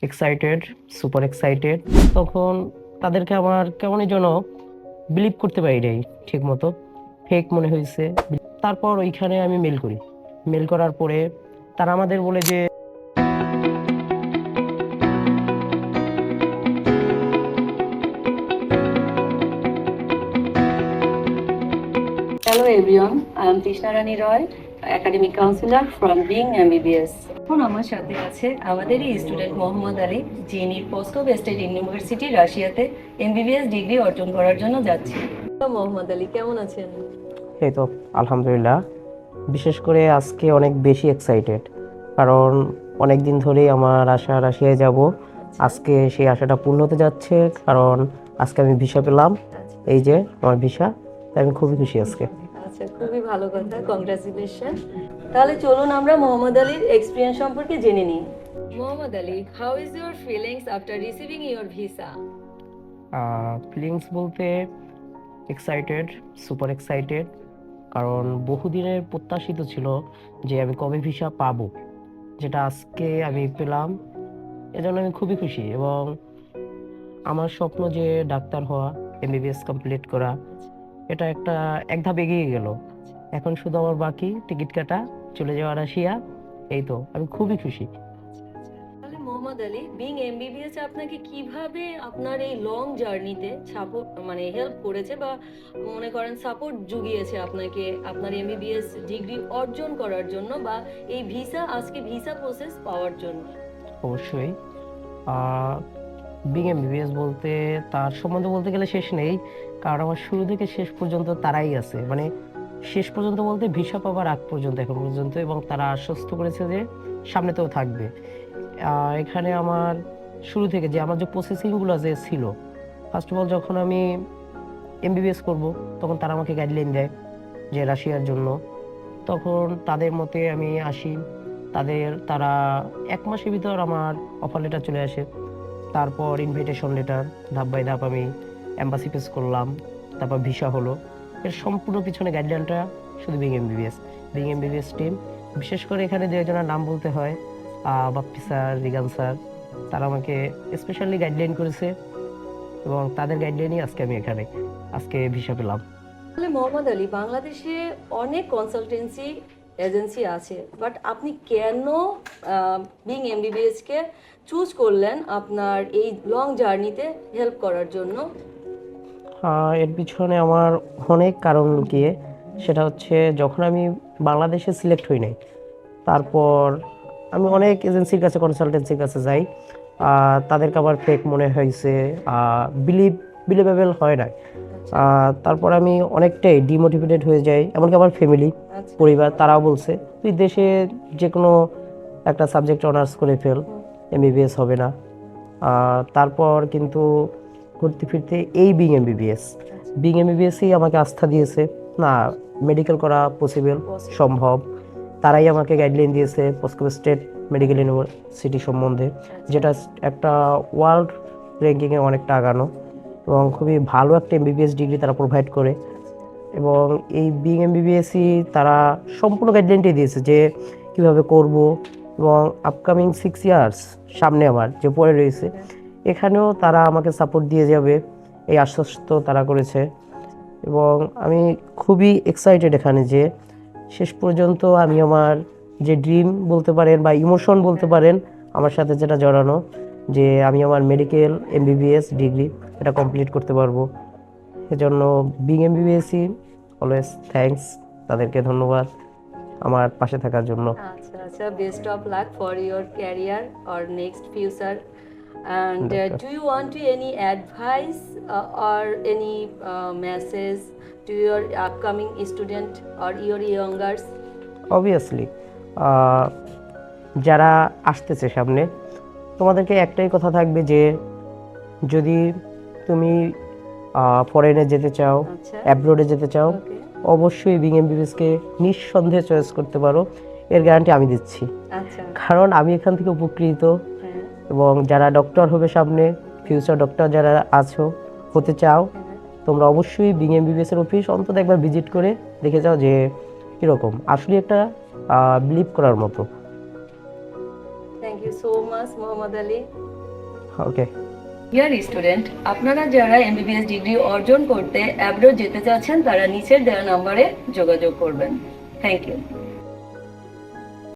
Excited, super excited. তখন তাদেরকে আমার কেমনই যেন বিলিভ করতে পারি নাই ঠিক মতো, ফেক মনে হয়েছে। তারপর ওইখানে আমি মেল করি। মেল করার পরে তারা আমাদের বলে যে Hello everyone, I am Krishna Rani Roy, Academic Counselor from Being MBBS. এখন আমার সাথে আছে আমাদেরই স্টুডেন্ট মোহাম্মদ আলী, যিনি পস্কো স্টেট ইউনিভার্সিটি রাশিয়াতে এমবিবিএস ডিগ্রি অর্জন করার জন্য যাচ্ছে। তো মোহাম্মদ আলী কেমন আছেন? এই তো আলহামদুলিল্লাহ। বিশেষ করে আজকে অনেক বেশি এক্সাইটেড, কারণ অনেক দিন ধরেই আমার আশা রাশিয়ায় যাব। আজকে সেই আশাটা পূর্ণ হতে যাচ্ছে, কারণ আজকে আমি ভিসা পেলাম। এই যে আমার ভিসা, তাই আমি খুবই খুশি আজকে। আচ্ছা, খুবই ভালো কথা, কংগ্রাচুলেশন। তাহলে চলুন আমরা মোহাম্মদ আলীর এক্সপিরিয়েন্স সম্পর্কে জেনে নিই। Mohammad Ali, how is your feelings after receiving your visa? Feelings বলতে এক্সাইটেড, সুপার এক্সাইটেড। কারণ বহুদিনের প্রত্যাশিত ছিল যে আমি কবে ভিসা পাবো, যেটা আজকে আমি পেলাম। এজন্য আমি খুবই খুশি। এবং আমার স্বপ্ন যে ডাক্তার হওয়া, এমবিবিএস কমপ্লিট করা, এটা এক ধাপ এগিয়ে গেল। এখন শুধু আমার বাকি টিকিট কাটা, চলে যাওয়া রাশিয়া। এই তো আমি খুবই খুশি। তাহলে মোহাম্মদ আলী, বিং এমবিবিএস আপনাকে কিভাবে আপনার এই লং জার্নিতে সাপোর্ট হেল্প করেছে, বা মনে করেন সাপোর্ট জুগিয়েছে আপনাকে আপনার এমবিবিএস ডিগ্রি অর্জন করার জন্য, বা এই আজকে ভিসা প্রসেস পাওয়ার জন্য? অবশ্যই বিং এমবিবিএস বলতে তার সম্বন্ধে বলতে গেলে শেষ নেই, কারণ আমার শুরু থেকে শেষ পর্যন্ত তারাই আছে। শেষ পর্যন্ত বলতে ভিসা পাওয়ার আগ পর্যন্ত, এখন পর্যন্ত। এবং তারা আশ্বস্ত করেছে যে সামনে তো থাকবে। এখানে আমার শুরু থেকে যে আমার যে প্রসেসিংগুলো যে ছিল, ফার্স্ট অফ অল যখন আমি এমবিবিএস করব, তখন তারা আমাকে গাইডলাইন দেয় যে রাশিয়ার জন্য। তখন তাদের মতে আমি আসি। তারা 1 মাসের ভিতর আমার অফার লেটার চলে আসে। তারপর ইনভিটেশন লেটার, ধাপ বাই ধাপ আমি এম্বাসি ফেস করলাম, তারপর ভিসা হলো। এর সম্পূর্ণ পিছনে গাইডলাইনটা শুধু বিং এমবিবিএস টিম। বিশেষ করে এখানে যে একজনের নাম বলতে হয়, বাপ্পি স্যার, রিগান স্যার, তারা আমাকে স্পেশালি গাইডলাইন করেছে। এবং তাদের গাইডলাইনই আজকে ভিসা পেলাম। তাহলে মোহাম্মদ আলী, বাংলাদেশে অনেক কনসালটেন্সি এজেন্সি আছে, বাট আপনি কেন বিং এমবিবিএস কে চুজ করলেন আপনার এই লং জার্নিতে হেল্প করার জন্য? এর পিছনে আমার অনেক কারণ লুকিয়ে। সেটা হচ্ছে, যখন আমি বাংলাদেশে সিলেক্ট হই নাই, তারপর আমি অনেক এজেন্সির কাছে, কনসালটেন্সির কাছে যাই। তাদেরকে আবার ফেক মনে হয়েছে, বিলিভেবল হয় না। তারপর আমি অনেকটাই ডিমোটিভেটেড হয়ে যাই। এমনকি আমার ফ্যামিলি, পরিবার, তারাও বলছে তুই দেশে যে কোনো একটা সাবজেক্ট অনার্স করে ফেল, এমবিবিএস হবে না। তারপর কিন্তু ঘুরতে ফিরতে এই বিং এমবিবিএসই আমাকে আস্থা দিয়েছে, না মেডিকেল করা পসিবল, সম্ভব। তারাই আমাকে গাইডলাইন দিয়েছে পস্কো স্টেট মেডিকেল ইউনিভার্সিটি সম্বন্ধে, যেটা একটা ওয়ার্ল্ড র্যাঙ্কিংয়ে অনেকটা আগানো, এবং খুবই ভালো একটা এমবিবিএস ডিগ্রি তারা প্রোভাইড করে। এবং এই বিং এমবিবিএসই তারা সম্পূর্ণ গাইডলাইনটাই দিয়েছে যে কীভাবে করব। এবং আপকামিং 6 ইয়ার্স সামনে আমার যে পড়ে রয়েছে, এখানেও তারা আমাকে সাপোর্ট দিয়ে যাবে, এই আশ্বস্ত তারা করেছে। এবং আমি খুবই এক্সাইটেড এখানে যে শেষ পর্যন্ত আমি আমার যে ড্রিম বলতে পারেন বা ইমোশন বলতে পারেন, আমার সাথে যেটা জড়ানো, যে আমি আমার মেডিকেল এমবিবিএস ডিগ্রি এটা কমপ্লিট করতে পারবো। এজন্য বিং এমবিবিএসই অলওয়েজ থ্যাঙ্কস, তাদেরকে ধন্যবাদ আমার পাশে থাকার জন্য। আচ্ছা আচ্ছা, best of luck for your career or next future. And do you want to any advice or any message to your upcoming student or your youngers? Obviously যারা আসতেছে সামনে, তোমাদেরকে একটাই কথা থাকবে যে যদি তুমি ফরেনে যেতে চাও, অ্যাব্রোডে যেতে চাও, অবশ্যই বিং এমবিবিএসকে নিঃসন্দেহে চয়েস করতে পারো। এর গ্যারান্টি আমি দিচ্ছি, কারণ আমি এখান থেকে উপকৃত। এবং যারা ডক্টর হবে সামনে, ফিউচার ডক্টর যারা আছো, হতে চাও, তোমরা অবশ্যই বিং এমবিবিএস এর অফিস অন্তত একবার ভিজিট করে দেখে যাও যে কীরকম। আসলে একটা বিলিভ করার মতো। Thank you you so much Mohammad Ali. Okay. Dear student, আপনারা যারা এমবিবিএস ডিগ্রি অর্জন করতে অ্যাব্রড যেতে চাচ্ছেন তারা নিচের দেওয়া নম্বরে যোগাযোগ করবেন। Thank you.